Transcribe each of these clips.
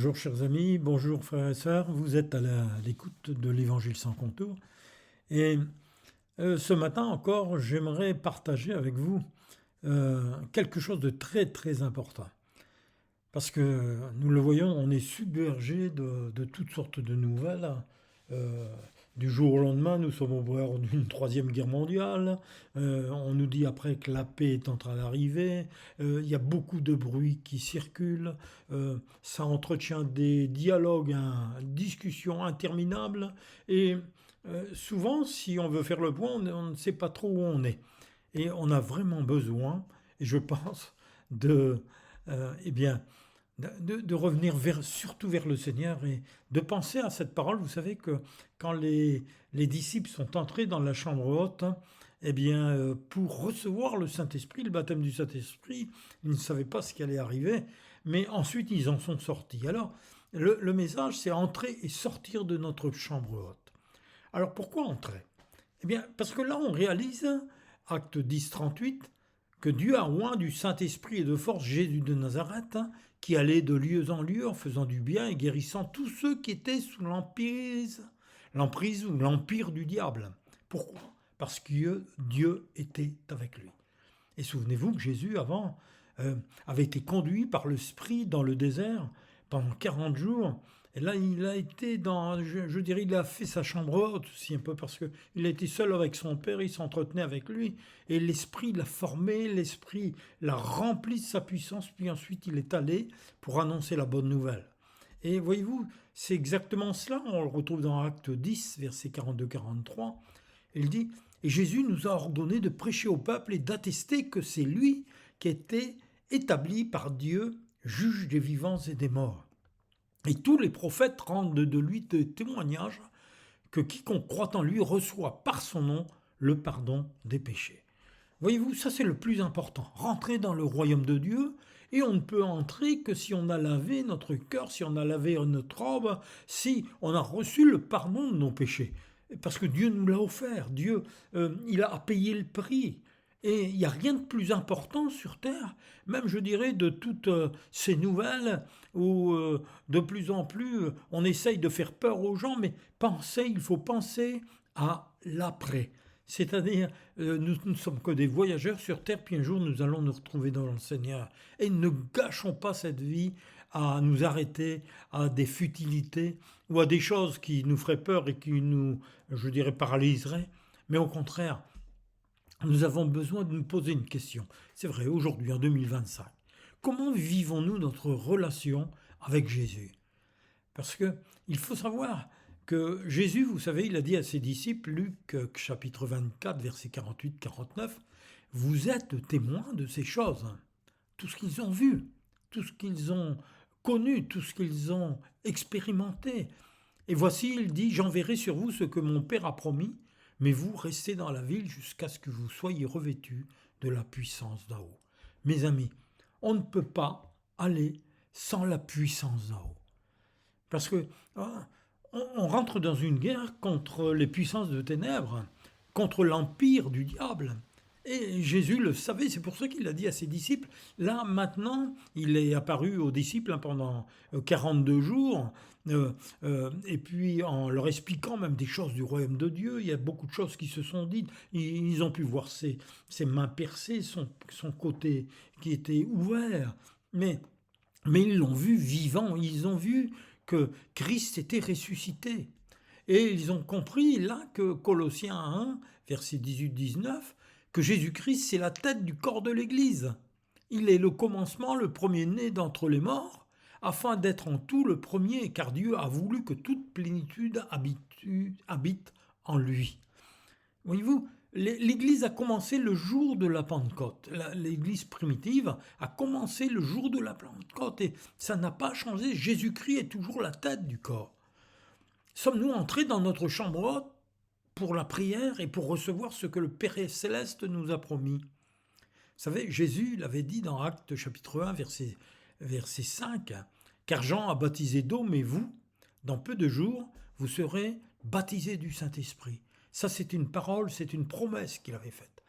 Bonjour chers amis, bonjour frères et sœurs, vous êtes à l'écoute de l'Évangile sans contour. Et ce matin encore, j'aimerais partager avec vous quelque chose de très très important. Parce que nous le voyons, on est submergé de toutes sortes de nouvelles. Euh, du jour au lendemain, nous sommes au bord d'une troisième guerre mondiale. On nous dit après que la paix est en train d'arriver. Il y a beaucoup de bruit qui circule. Ça entretient des dialogues, discussions interminables. Et souvent, si on veut faire le point, on ne sait pas trop où on est. Et on a vraiment besoin, et je pense, eh bien, de revenir surtout vers le Seigneur et de penser à cette parole. Vous savez que quand les disciples sont entrés dans la chambre haute, eh bien, pour recevoir le Saint-Esprit, le baptême du Saint-Esprit, ils ne savaient pas ce qui allait arriver, mais ensuite ils en sont sortis. Alors, le message, c'est entrer et sortir de notre chambre haute. Alors, pourquoi entrer? Eh bien, parce que là, on réalise, acte 10, 38, que Dieu a oint du Saint-Esprit et de force Jésus de Nazareth, qui allait de lieu en lieu en faisant du bien et guérissant tous ceux qui étaient sous l'emprise ou l'empire du diable. Pourquoi? Parce que Dieu était avec lui. Et souvenez-vous que Jésus, avant, avait été conduit par l'Esprit dans le désert pendant 40 jours. Et là, il a été dans, je dirais, il a fait sa chambre haute aussi un peu parce qu'il a été seul avec son Père, il s'entretenait avec lui. Et l'Esprit l'a formé, l'Esprit l'a rempli de sa puissance, puis ensuite il est allé pour annoncer la bonne nouvelle. Et voyez-vous, c'est exactement cela, on le retrouve dans Acte 10, versets 42-43. Il dit, et Jésus nous a ordonné de prêcher au peuple et d'attester que c'est lui qui était établi par Dieu, juge des vivants et des morts. Et tous les prophètes rendent de lui des témoignages que quiconque croit en lui reçoit par son nom le pardon des péchés. Voyez-vous, ça c'est le plus important. Rentrer dans le royaume de Dieu, et on ne peut entrer que si on a lavé notre cœur, si on a lavé notre robe, si on a reçu le pardon de nos péchés. Parce que Dieu nous l'a offert. Dieu, il a payé le prix. Et il n'y a rien de plus important sur Terre, même je dirais de toutes ces nouvelles où de plus en plus on essaye de faire peur aux gens, mais il faut penser à l'après. C'est-à-dire, nous ne sommes que des voyageurs sur Terre, puis un jour nous allons nous retrouver dans le Seigneur. Et ne gâchons pas cette vie à nous arrêter à des futilités ou à des choses qui nous feraient peur et qui nous, je dirais, paralyseraient. Mais au contraire, nous avons besoin de nous poser une question. C'est vrai, aujourd'hui, en 2025, comment vivons-nous notre relation avec Jésus? Parce que il faut savoir que Jésus, vous savez, il a dit à ses disciples, Luc chapitre 24, versets 48-49, vous êtes témoins de ces choses. Tout ce qu'ils ont vu, tout ce qu'ils ont connu, tout ce qu'ils ont expérimenté. Et voici, il dit, j'enverrai sur vous ce que mon Père a promis, mais vous restez dans la ville jusqu'à ce que vous soyez revêtus de la puissance d'en haut. Mes amis, on ne peut pas aller sans la puissance d'en haut. Parce que on rentre dans une guerre contre les puissances de ténèbres, contre l'empire du diable. Et Jésus le savait, c'est pour ça qu'il a dit à ses disciples, là maintenant, il est apparu aux disciples pendant 42 jours, et puis en leur expliquant même des choses du royaume de Dieu, il y a beaucoup de choses qui se sont dites, ils ont pu voir ses mains percées, son côté qui était ouvert, mais ils l'ont vu vivant, ils ont vu que Christ était ressuscité. Et ils ont compris là que Colossiens 1, verset 18-19, que Jésus-Christ c'est la tête du corps de l'Église. Il est le commencement, le premier-né d'entre les morts, afin d'être en tout le premier, car Dieu a voulu que toute plénitude habite en lui. Voyez-vous, l'Église a commencé le jour de la Pentecôte. L'Église primitive a commencé le jour de la Pentecôte et ça n'a pas changé. Jésus-Christ est toujours la tête du corps. Sommes-nous entrés dans notre chambre haute pour la prière et pour recevoir ce que le Père Céleste nous a promis? Vous savez, Jésus l'avait dit dans Actes chapitre 1, verset 5, « Car Jean a baptisé d'eau, mais vous, dans peu de jours, vous serez baptisés du Saint-Esprit. » Ça, c'est une parole, c'est une promesse qu'il avait faite.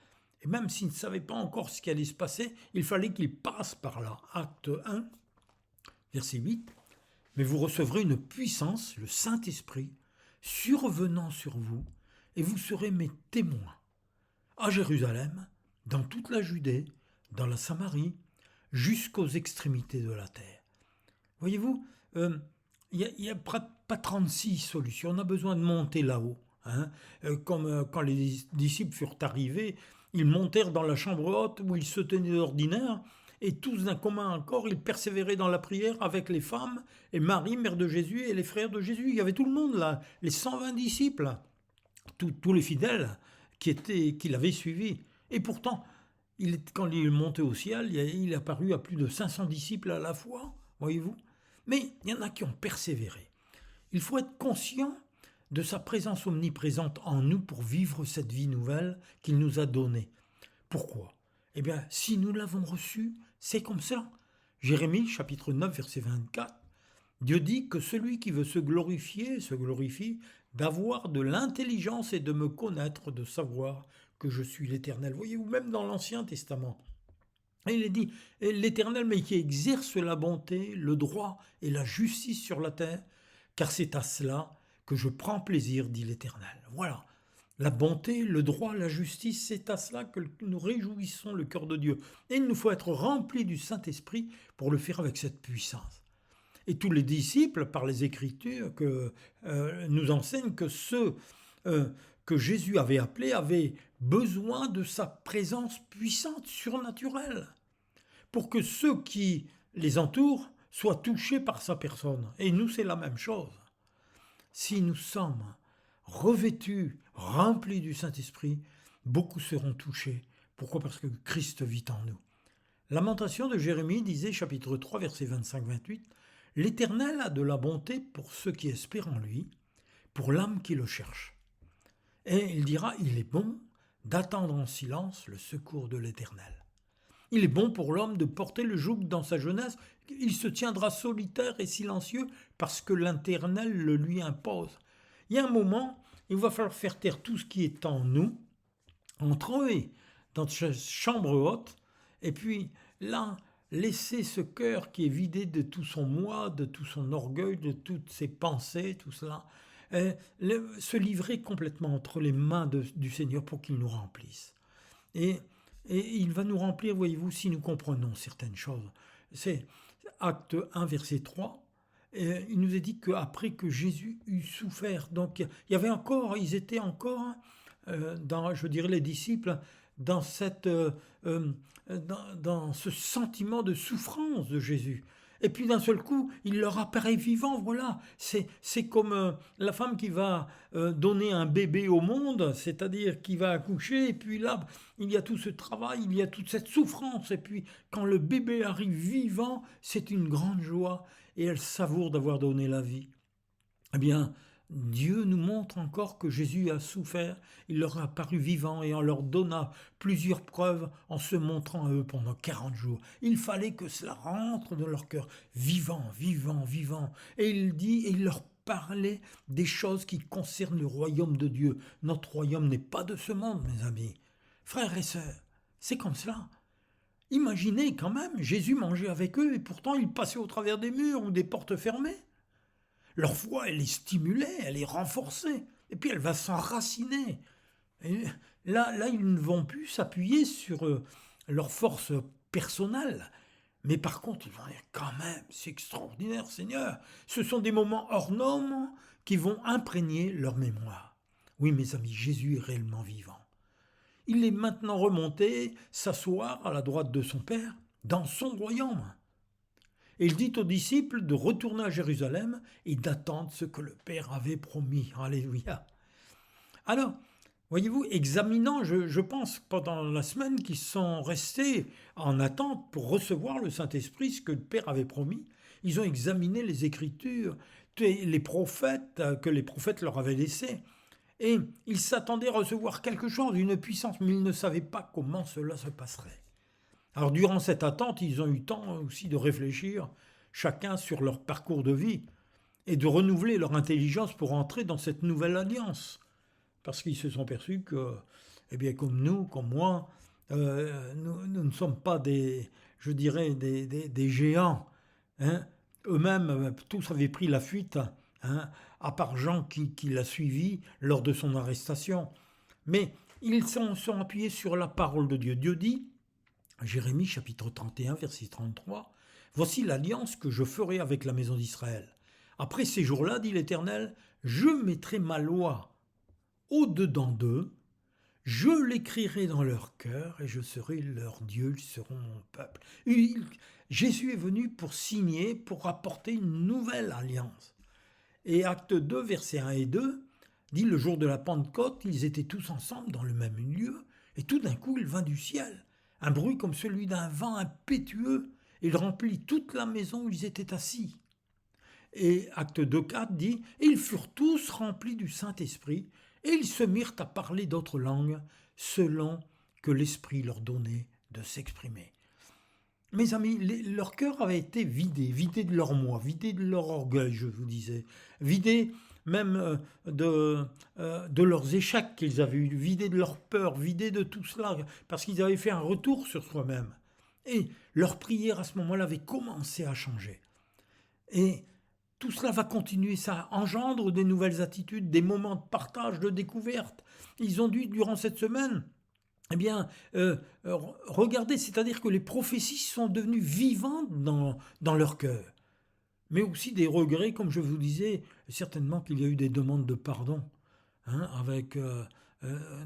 Et même s'il ne savait pas encore ce qui allait se passer, il fallait qu'il passe par là. Acte 1, verset 8. mais vous recevrez une puissance, le Saint-Esprit, survenant sur vous, et vous serez mes témoins, à Jérusalem, dans toute la Judée, dans la Samarie, jusqu'aux extrémités de la terre. Voyez-vous, il n'y a pas 36 solutions, on a besoin de monter là-haut. Comme quand les disciples furent arrivés, ils montèrent dans la chambre haute où ils se tenaient d'ordinaire, et tous d'un commun accord, ils persévéraient dans la prière avec les femmes, et Marie, mère de Jésus, et les frères de Jésus. Il y avait tout le monde là, les 120 disciples, tous les fidèles qui l'avaient suivi. Et pourtant, quand il est monté au ciel, il est apparu à plus de 500 disciples à la fois, voyez-vous. Mais il y en a qui ont persévéré. Il faut être conscient de sa présence omniprésente en nous pour vivre cette vie nouvelle qu'il nous a donnée. Pourquoi ? Eh bien, si nous l'avons reçue, c'est comme ça. Jérémie, chapitre 9, verset 24, Dieu dit que celui qui veut se glorifie d'avoir de l'intelligence et de me connaître, de savoir que je suis l'Éternel. Voyez-vous, même dans l'Ancien Testament, il est dit, l'Éternel, mais qui exerce la bonté, le droit et la justice sur la terre, car c'est à cela que je prends plaisir, dit l'Éternel. Voilà, la bonté, le droit, la justice, c'est à cela que nous réjouissons le cœur de Dieu. Et il nous faut être remplis du Saint-Esprit pour le faire avec cette puissance. Et tous les disciples, par les Écritures, nous enseignent que ceux que Jésus avait appelés avaient besoin de sa présence puissante, surnaturelle, pour que ceux qui les entourent soient touchés par sa personne. Et nous, c'est la même chose. Si nous sommes revêtus, remplis du Saint-Esprit, beaucoup seront touchés. Pourquoi ? Parce que Christ vit en nous. Lamentation de Jérémie disait, chapitre 3, verset 25-28, « L'Éternel a de la bonté pour ceux qui espèrent en lui, pour l'âme qui le cherche. » Et il dira, « Il est bon d'attendre en silence le secours de l'Éternel. » Il est bon pour l'homme de porter le joug dans sa jeunesse. Il se tiendra solitaire et silencieux parce que l'Éternel le lui impose. Il y a un moment, il va falloir faire taire tout ce qui est en nous, entrer dans cette chambre haute, et puis là, laisser ce cœur qui est vidé de tout son moi, de tout son orgueil, de toutes ses pensées, tout cela, se livrer complètement entre les mains du Seigneur pour qu'il nous remplisse. Et il va nous remplir, voyez-vous, si nous comprenons certaines choses. C'est Acte 1, verset 3. Et il nous est dit qu'après que Jésus eut souffert, donc ils étaient encore, les disciples, dans ce sentiment de souffrance de Jésus. Et puis d'un seul coup, il leur apparaît vivant, voilà. C'est comme la femme qui va donner un bébé au monde, c'est-à-dire qui va accoucher, et puis là, il y a tout ce travail, il y a toute cette souffrance, et puis quand le bébé arrive vivant, c'est une grande joie, et elle savoure d'avoir donné la vie. Eh bien, Dieu nous montre encore que Jésus a souffert, il leur a apparu vivant et en leur donna plusieurs preuves en se montrant à eux pendant 40 jours. Il fallait que cela rentre dans leur cœur, vivant, vivant, vivant. Et il leur parlait des choses qui concernent le royaume de Dieu. Notre royaume n'est pas de ce monde, mes amis. Frères et sœurs, c'est comme cela. Imaginez quand même, Jésus mangeait avec eux et pourtant il passait au travers des murs ou des portes fermées. Leur foi, elle est stimulée, elle est renforcée, et puis elle va s'enraciner. Et là, ils ne vont plus s'appuyer sur leur force personnelle, mais par contre, ils vont dire quand même, c'est extraordinaire, Seigneur. Ce sont des moments hors normes qui vont imprégner leur mémoire. Oui, mes amis, Jésus est réellement vivant. Il est maintenant remonté s'asseoir à la droite de son Père dans son royaume. Et il dit aux disciples de retourner à Jérusalem et d'attendre ce que le Père avait promis. Alléluia. Alors, voyez-vous, examinant, je pense, pendant la semaine qu'ils sont restés en attente pour recevoir le Saint-Esprit, ce que le Père avait promis, ils ont examiné les Écritures, les prophètes que les prophètes leur avaient laissés. Et ils s'attendaient à recevoir quelque chose, une puissance, mais ils ne savaient pas comment cela se passerait. Alors durant cette attente, ils ont eu temps aussi de réfléchir, chacun sur leur parcours de vie, et de renouveler leur intelligence pour entrer dans cette nouvelle alliance. Parce qu'ils se sont perçus que, eh bien, comme nous, comme moi, nous ne sommes pas des géants. Hein. eux-mêmes, tous avaient pris la fuite, hein, à part Jean qui l'a suivi lors de son arrestation. Mais ils sont appuyés sur la parole de Dieu. Dieu dit, Jérémie chapitre 31, verset 33, « Voici l'alliance que je ferai avec la maison d'Israël. Après ces jours-là, dit l'Éternel, je mettrai ma loi au-dedans d'eux, je l'écrirai dans leur cœur et je serai leur Dieu, ils seront mon peuple. » Jésus est venu pour signer, pour apporter une nouvelle alliance. Et Acte 2, versets 1 et 2, dit le jour de la Pentecôte, ils étaient tous ensemble dans le même lieu, et tout d'un coup il vint du ciel, un bruit comme celui d'un vent impétueux, et il remplit toute la maison où ils étaient assis. Et Acte 2, 4 dit, et ils furent tous remplis du Saint-Esprit, et ils se mirent à parler d'autres langues, selon que l'Esprit leur donnait de s'exprimer. Mes amis, leur cœur avait été vidé de leur moi, vidé de leur orgueil, je vous disais, vidé même de leurs échecs qu'ils avaient eus, vidé de leur peur, vidé de tout cela, parce qu'ils avaient fait un retour sur soi-même. Et leur prière à ce moment-là avait commencé à changer. Et tout cela va continuer, ça engendre des nouvelles attitudes, des moments de partage, de découverte. Ils ont dû, durant cette semaine, eh bien, regardez, c'est-à-dire que les prophéties sont devenues vivantes dans leur cœur. Mais aussi des regrets, comme je vous disais, certainement qu'il y a eu des demandes de pardon. Hein,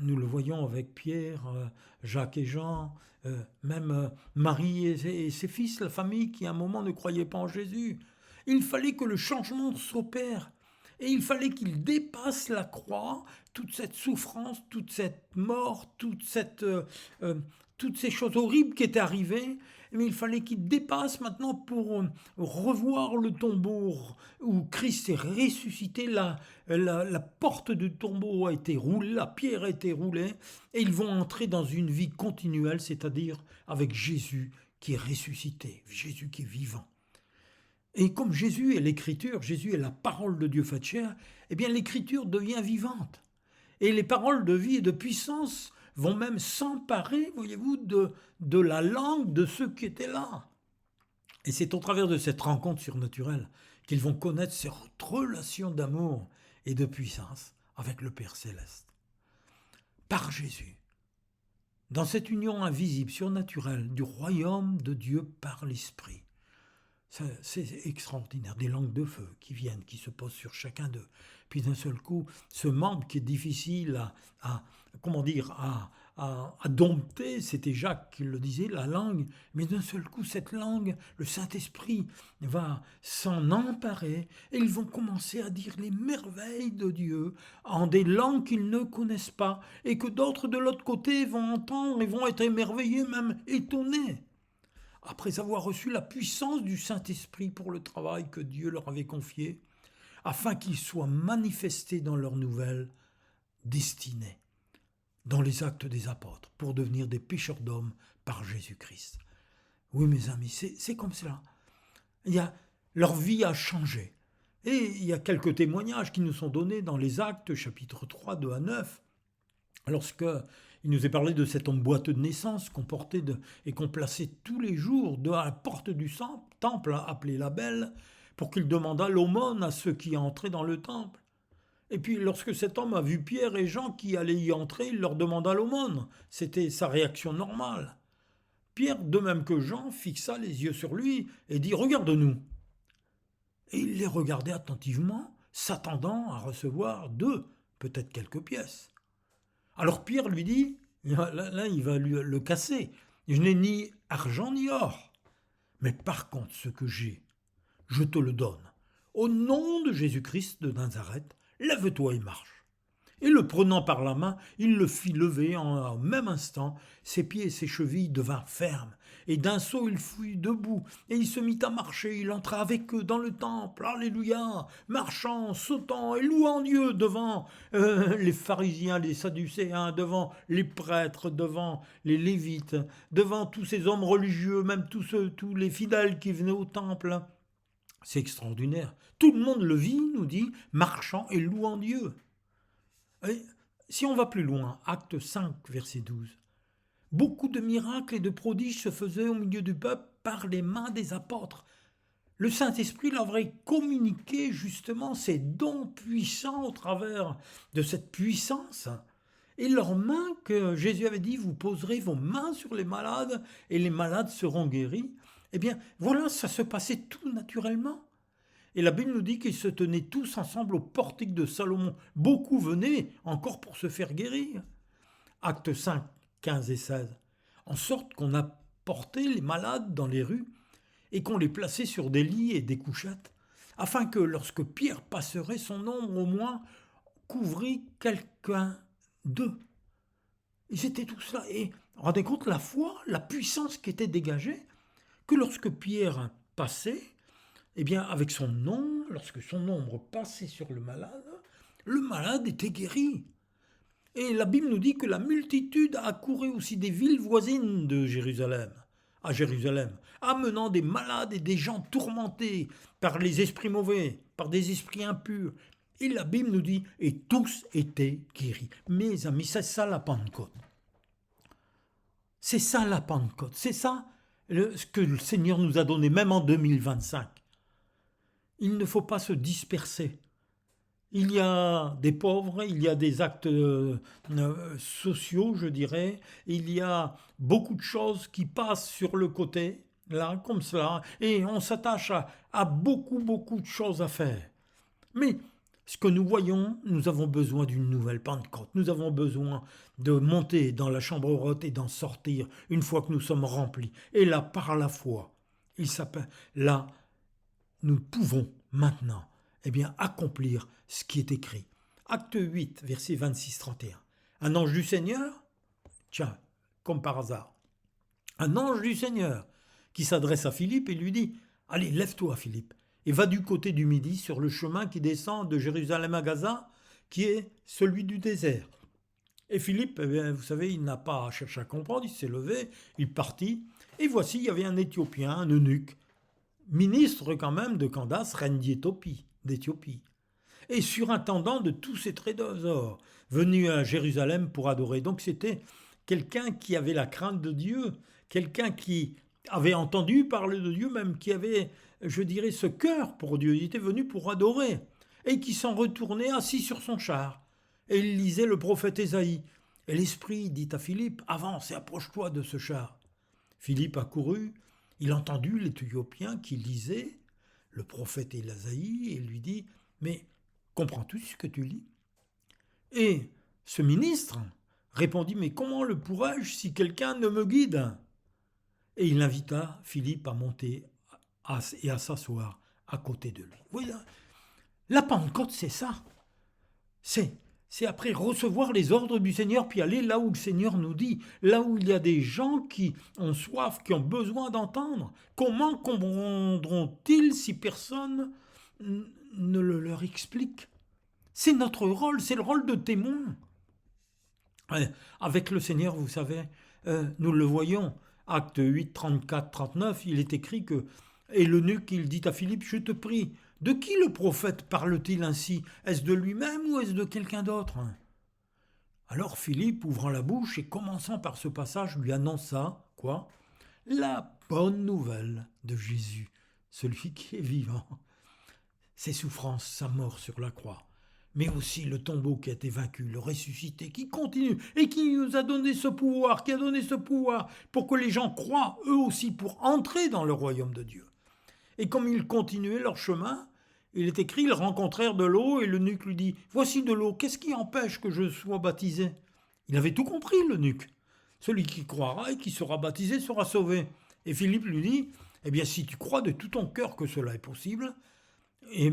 nous le voyons avec Pierre, Jacques et Jean, même Marie et ses fils, la famille qui à un moment ne croyait pas en Jésus. Il fallait que le changement s'opère. Et il fallait qu'il dépasse la croix, toute cette souffrance, toute cette mort, toutes ces choses horribles qui étaient arrivées. Mais il fallait qu'il dépasse maintenant pour revoir le tombeau où Christ est ressuscité. La porte du tombeau a été roulée, la pierre a été roulée. Et ils vont entrer dans une vie continuelle, c'est-à-dire avec Jésus qui est ressuscité, Jésus qui est vivant. Et comme Jésus est l'Écriture, Jésus est la parole de Dieu faite chair, eh bien l'Écriture devient vivante. Et les paroles de vie et de puissance vont même s'emparer, voyez-vous, de la langue de ceux qui étaient là. Et c'est au travers de cette rencontre surnaturelle qu'ils vont connaître cette relation d'amour et de puissance avec le Père Céleste. Par Jésus. Dans cette union invisible, surnaturelle, du royaume de Dieu par l'Esprit. C'est extraordinaire, des langues de feu qui viennent, qui se posent sur chacun d'eux. Puis d'un seul coup, ce membre qui est difficile à dompter, c'était Jacques qui le disait, la langue, mais d'un seul coup, cette langue, le Saint-Esprit va s'en emparer et ils vont commencer à dire les merveilles de Dieu en des langues qu'ils ne connaissent pas et que d'autres de l'autre côté vont entendre et vont être émerveillés, même étonnés. Après avoir reçu la puissance du Saint-Esprit pour le travail que Dieu leur avait confié, afin qu'il soit manifesté dans leur nouvelle destinée, dans les actes des apôtres, pour devenir des pécheurs d'hommes par Jésus-Christ. Oui, mes amis, c'est comme cela. Leur vie a changé. Et il y a quelques témoignages qui nous sont donnés dans les Actes, chapitre 3, 2 à 9, lorsque il nous est parlé de cet homme boiteux de naissance qu'on portait et qu'on plaçait tous les jours à la porte du temple, appelé la Belle, pour qu'il demandât l'aumône à ceux qui entraient dans le temple. Et puis lorsque cet homme a vu Pierre et Jean qui allaient y entrer, il leur demanda l'aumône. C'était sa réaction normale. Pierre, de même que Jean, fixa les yeux sur lui et dit « Regarde-nous ». Et il les regardait attentivement, s'attendant à recevoir d'eux peut-être quelques pièces. Alors Pierre lui dit, là il va le casser, « Je n'ai ni argent ni or, mais par contre ce que j'ai, je te le donne. Au nom de Jésus-Christ de Nazareth, lève-toi et marche. » Et le prenant par la main, il le fit lever en même instant. Ses pieds et ses chevilles devinrent fermes. Et d'un saut, il fut debout. Et il se mit à marcher. Il entra avec eux dans le temple. Alléluia! Marchant, sautant et louant Dieu devant les pharisiens, les sadducéens, devant les prêtres, devant les lévites, devant tous ces hommes religieux, même tous les fidèles qui venaient au temple. C'est extraordinaire. Tout le monde le vit, nous dit, marchant et louant Dieu. Et si on va plus loin, Acte 5, verset 12, beaucoup de miracles et de prodiges se faisaient au milieu du peuple par les mains des apôtres. le Saint-Esprit leur aurait communiqué justement ces dons puissants au travers de cette puissance. Et leurs mains, que Jésus avait dit, vous poserez vos mains sur les malades et les malades seront guéris. Eh bien, voilà, ça se passait tout naturellement. Et la Bible nous dit qu'ils se tenaient tous ensemble au portique de Salomon. Beaucoup venaient encore pour se faire guérir. Actes 5, 15 et 16. En sorte qu'on a porté les malades dans les rues et qu'on les plaçait sur des lits et des couchettes, afin que lorsque Pierre passerait, son ombre au moins couvrit quelqu'un d'eux. Ils étaient tous là. Et rendez compte la foi, la puissance qui était dégagée, que lorsque Pierre passait, eh bien avec son nom, lorsque son ombre passait sur le malade était guéri. Et la Bible nous dit que la multitude accourait aussi des villes voisines de Jérusalem, à Jérusalem, amenant des malades et des gens tourmentés par les esprits mauvais, par des esprits impurs. Et la Bible nous dit, et tous étaient guéris. Mes amis, c'est ça la Pentecôte. C'est ça la Pentecôte. C'est ça ce que le Seigneur nous a donné, même en 2025. Il ne faut pas se disperser. Il y a des pauvres, il y a des actes sociaux, je dirais. Il y a beaucoup de choses qui passent sur le côté, là, comme cela. Et on s'attache à beaucoup, beaucoup de choses à faire. Mais ce que nous voyons, nous avons besoin d'une nouvelle Pentecôte. Nous avons besoin de monter dans la chambre haute et d'en sortir une fois que nous sommes remplis. Et là, par la foi, là, nous pouvons maintenant accomplir ce qui est écrit. Acte 8, verset 26-31. Un ange du Seigneur, tiens, comme par hasard, un ange du Seigneur qui s'adresse à Philippe et lui dit « Allez, lève-toi Philippe, et va du côté du midi sur le chemin qui descend de Jérusalem à Gaza, qui est celui du désert. » Et Philippe, vous savez, il n'a pas cherché à comprendre, il s'est levé, il partit, et voici, il y avait un Éthiopien, un eunuque, ministre quand même de Candace, reine d'Éthiopie, et surintendant de tous ses trésors, venu à Jérusalem pour adorer. Donc c'était quelqu'un qui avait la crainte de Dieu, quelqu'un qui avait entendu parler de Dieu, même qui avait, je dirais, ce cœur pour Dieu. Il était venu pour adorer, et qui s'en retournait assis sur son char. Et il lisait le prophète Ésaïe. Et l'Esprit dit à Philippe, avance et approche-toi de ce char. Philippe accourut, il entendit l'Éthiopien qui lisait le prophète Ésaïe et lui dit, mais comprends-tu ce que tu lis? Et ce ministre répondit, mais comment le pourrais-je si quelqu'un ne me guide? Et il invita Philippe à monter et à s'asseoir à côté de lui. Oui, la Pentecôte, c'est ça. C'est après recevoir les ordres du Seigneur, puis aller là où le Seigneur nous dit, là où il y a des gens qui ont soif, qui ont besoin d'entendre. Comment comprendront-ils si personne ne le leur explique? C'est notre rôle, c'est le rôle de témoin. Avec le Seigneur, vous savez, nous le voyons, acte 8, 34, 39, il est écrit que, et l'eunuque, il dit à Philippe, je te prie, de qui le prophète parle-t-il ainsi? Est-ce de lui-même ou est-ce de quelqu'un d'autre? Alors Philippe, ouvrant la bouche et commençant par ce passage, lui annonça, quoi? La bonne nouvelle de Jésus, celui qui est vivant. Ses souffrances, sa mort sur la croix, mais aussi le tombeau qui a été vaincu, le ressuscité, qui continue et qui nous a donné ce pouvoir, qui a donné ce pouvoir pour que les gens croient eux aussi pour entrer dans le royaume de Dieu. Et comme ils continuaient leur chemin, il est écrit, ils rencontrèrent de l'eau et l'eunuque lui dit, voici de l'eau, qu'est-ce qui empêche que je sois baptisé? Il avait tout compris, l'eunuque. Celui qui croira et qui sera baptisé sera sauvé. Et Philippe lui dit, eh bien si tu crois de tout ton cœur que cela est possible, et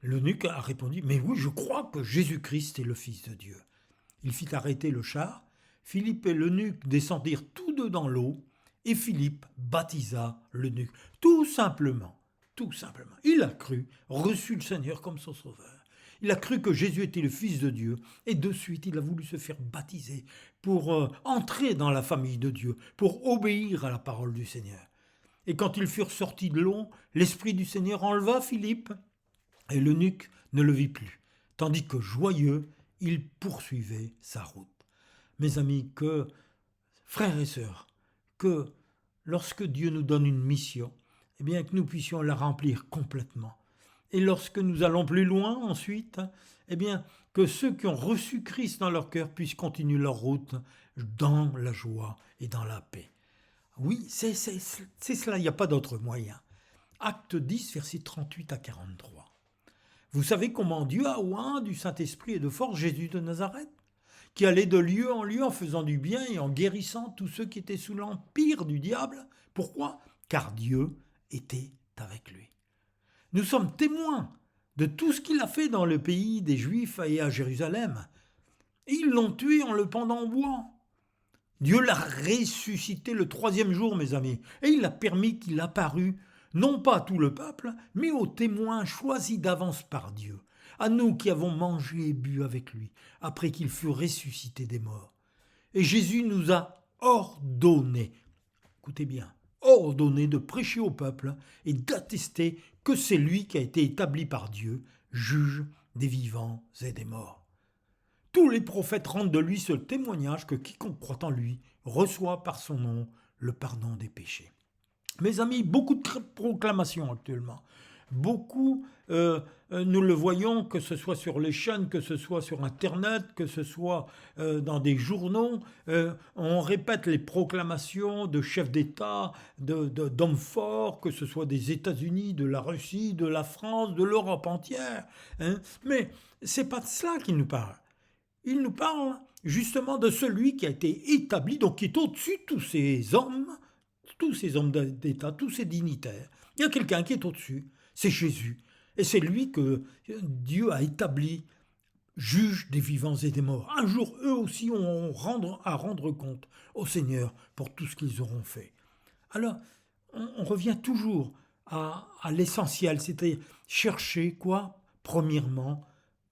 l'eunuque a répondu, mais oui, je crois que Jésus-Christ est le Fils de Dieu. Il fit arrêter le char, Philippe et l'eunuque descendirent tous deux dans l'eau, et Philippe baptisa l'eunuque, tout simplement. Il a cru, reçu le Seigneur comme son sauveur. Il a cru que Jésus était le Fils de Dieu, et de suite il a voulu se faire baptiser pour entrer dans la famille de Dieu, pour obéir à la parole du Seigneur. Et quand ils furent sortis de l'eau, l'Esprit du Seigneur enleva Philippe, et l'eunuque ne le vit plus, tandis que joyeux, il poursuivait sa route. Mes amis, frères et sœurs, que lorsque Dieu nous donne une mission, eh bien que nous puissions la remplir complètement. Et lorsque nous allons plus loin ensuite, eh bien que ceux qui ont reçu Christ dans leur cœur puissent continuer leur route dans la joie et dans la paix. Oui, c'est cela, il n'y a pas d'autre moyen. Acte 10, versets 38 à 43. Vous savez comment Dieu a oint du Saint-Esprit et de force Jésus de Nazareth, qui allait de lieu en lieu en faisant du bien et en guérissant tous ceux qui étaient sous l'empire du diable. Pourquoi ? Car Dieu était avec lui. Nous sommes témoins de tout ce qu'il a fait dans le pays des Juifs et à Jérusalem. Et ils l'ont tué en le pendant au bois. Dieu l'a ressuscité le 3e jour, mes amis, et il a permis qu'il apparût, non pas à tout le peuple, mais aux témoins choisis d'avance par Dieu, à nous qui avons mangé et bu avec lui, après qu'il fut ressuscité des morts. Et Jésus nous a ordonné, écoutez bien, ordonné de prêcher au peuple et d'attester que c'est lui qui a été établi par Dieu, juge des vivants et des morts. Tous les prophètes rendent de lui ce témoignage que quiconque croit en lui reçoit par son nom le pardon des péchés. Mes amis, beaucoup de proclamations actuellement. Beaucoup, nous le voyons, que ce soit sur les chaînes, que ce soit sur Internet, que ce soit dans des journaux. On répète les proclamations de chefs d'État, d'hommes forts, que ce soit des États-Unis, de la Russie, de la France, de l'Europe entière. Mais ce n'est pas de cela qu'il nous parle. Il nous parle justement de celui qui a été établi, donc qui est au-dessus de tous ces hommes d'État, tous ces dignitaires. Il y a quelqu'un qui est au-dessus, c'est Jésus. Et c'est lui que Dieu a établi juge des vivants et des morts. Un jour, eux aussi auront à rendre compte au Seigneur pour tout ce qu'ils auront fait. Alors, on revient toujours à l'essentiel, c'était chercher quoi ? Premièrement,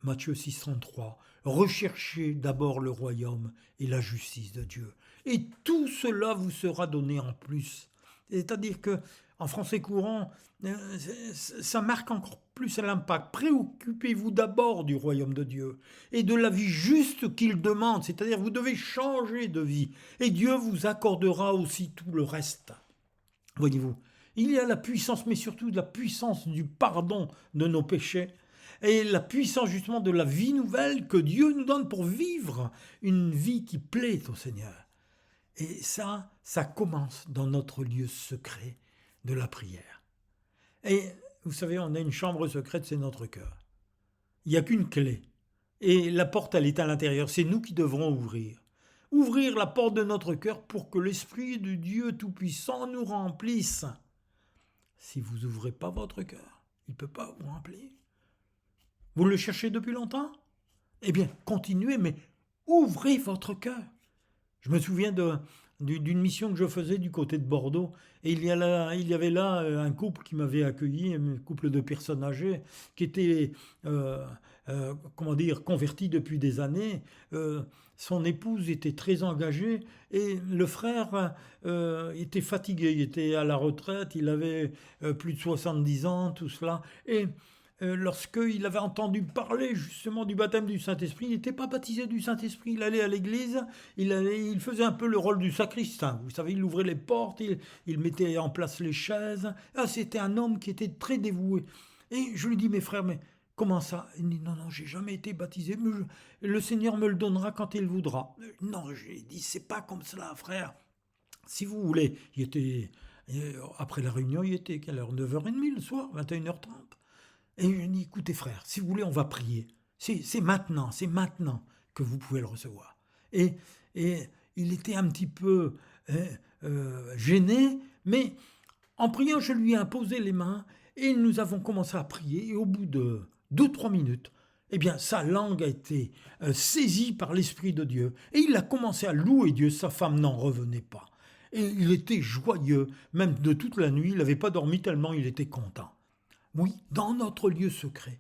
Matthieu 6,33, recherchez d'abord le royaume et la justice de Dieu. Et tout cela vous sera donné en plus. C'est-à-dire que, en français courant, ça marque encore plus l'impact. Préoccupez-vous d'abord du royaume de Dieu et de la vie juste qu'il demande. C'est-à-dire vous devez changer de vie. Et Dieu vous accordera aussi tout le reste. Voyez-vous, il y a la puissance, mais surtout la puissance du pardon de nos péchés et la puissance justement de la vie nouvelle que Dieu nous donne pour vivre une vie qui plaît au Seigneur. Et ça commence dans notre lieu secret de la prière. Et vous savez, on a une chambre secrète, c'est notre cœur. Il n'y a qu'une clé. Et la porte, elle est à l'intérieur. C'est nous qui devrons ouvrir. Ouvrir la porte de notre cœur pour que l'Esprit de Dieu Tout-Puissant nous remplisse. Si vous n'ouvrez pas votre cœur, il ne peut pas vous remplir. Vous le cherchez depuis longtemps ? Eh bien, continuez, mais ouvrez votre cœur. Je me souviens d'une mission que je faisais du côté de Bordeaux, et il y avait là un couple qui m'avait accueilli, un couple de personnes âgées, qui étaient, convertis depuis des années. Son épouse était très engagée, et le frère était fatigué, il était à la retraite, il avait plus de 70 ans, tout cela, et lorsqu'il avait entendu parler justement du baptême du Saint-Esprit, il n'était pas baptisé du Saint-Esprit, il allait à l'église, il faisait un peu le rôle du sacristain, vous savez, il ouvrait les portes, il mettait en place les chaises. C'était un homme qui était très dévoué. Et je lui dis, mes frères, mais comment ça ? Il dit, non, j'ai jamais été baptisé, mais le Seigneur me le donnera quand il voudra. Non, j'ai dit, c'est pas comme cela, frère. Si vous voulez, après la réunion, il était quelle heure ? 9h30 le soir, 21h30. Et je lui dis, écoutez frère, si vous voulez, on va prier. C'est maintenant que vous pouvez le recevoir. Et il était un petit peu gêné, mais en priant, je lui ai imposé les mains et nous avons commencé à prier. Et au bout de 2-3 minutes, eh bien, sa langue a été saisie par l'Esprit de Dieu. Et il a commencé à louer Dieu, sa femme n'en revenait pas. Et il était joyeux, même de toute la nuit, il n'avait pas dormi tellement il était content. Oui, dans notre lieu secret,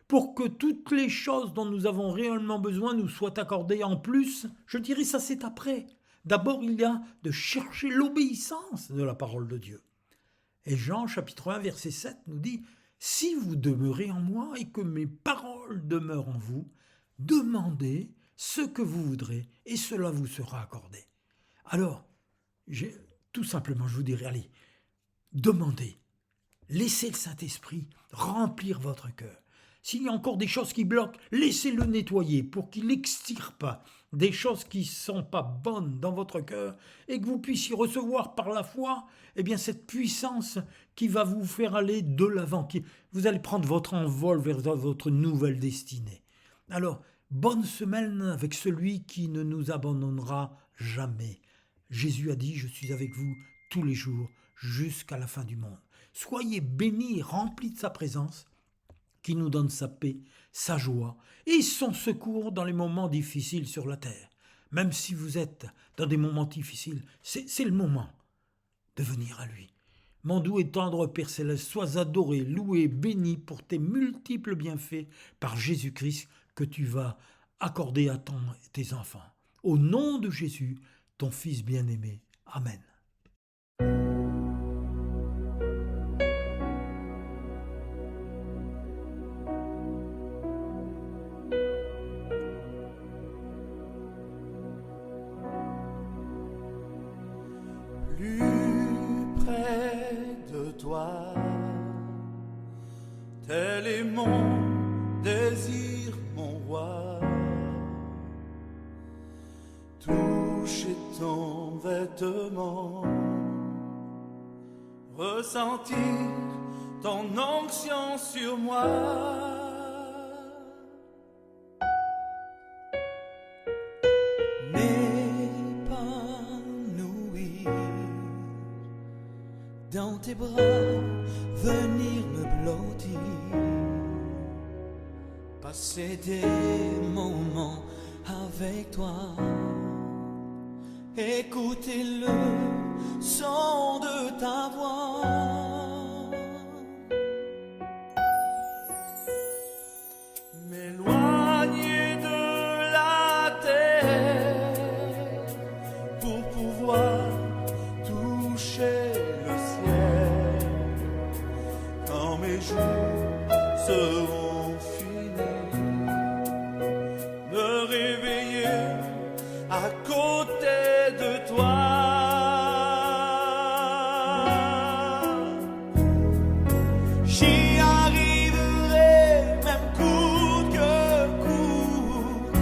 pour que toutes les choses dont nous avons réellement besoin nous soient accordées en plus, je dirais ça c'est après. D'abord, il y a de chercher l'obéissance de la parole de Dieu. Et Jean, chapitre 1, verset 7, nous dit « Si vous demeurez en moi et que mes paroles demeurent en vous, demandez ce que vous voudrez et cela vous sera accordé. » Alors, tout simplement, je vous dirais, allez, demandez. Laissez le Saint-Esprit remplir votre cœur. S'il y a encore des choses qui bloquent, laissez-le nettoyer pour qu'il n'extirpe des choses qui ne sont pas bonnes dans votre cœur et que vous puissiez recevoir par la foi cette puissance qui va vous faire aller de l'avant. Vous allez prendre votre envol vers votre nouvelle destinée. Alors, bonne semaine avec celui qui ne nous abandonnera jamais. Jésus a dit, je suis avec vous tous les jours jusqu'à la fin du monde. Soyez bénis et remplis de sa présence qui nous donne sa paix, sa joie et son secours dans les moments difficiles sur la terre. Même si vous êtes dans des moments difficiles, c'est le moment de venir à lui. Mon doux et tendre Père Céleste, sois adoré, loué, béni pour tes multiples bienfaits par Jésus-Christ que tu vas accorder à tes enfants. Au nom de Jésus, ton Fils bien-aimé. Amen. Plus près de toi, tel est mon désir, mon roi. Toucher ton vêtement, ressentir ton onction sur moi. Dans tes bras, venir me blottir, passer des moments avec toi, écouter le son de ta voix, m'éloigner de la terre pour pouvoir toucher mes jours seront finis, me réveiller à côté de toi. J'y arriverai, même coûte que coûte,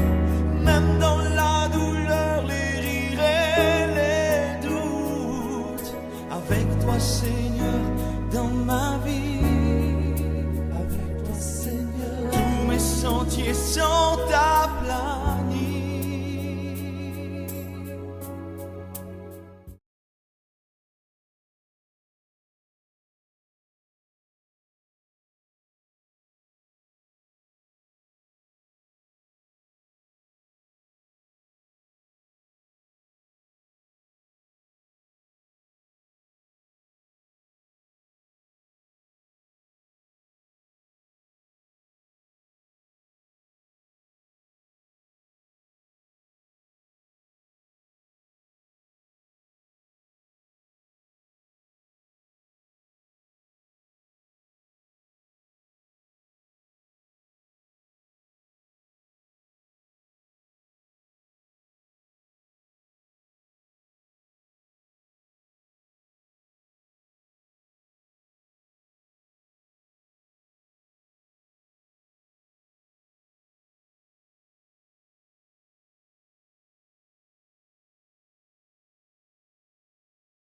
même dans la douleur, les rires et les doutes, avec toi Seigneur dans ma vie. Sentiers sont ta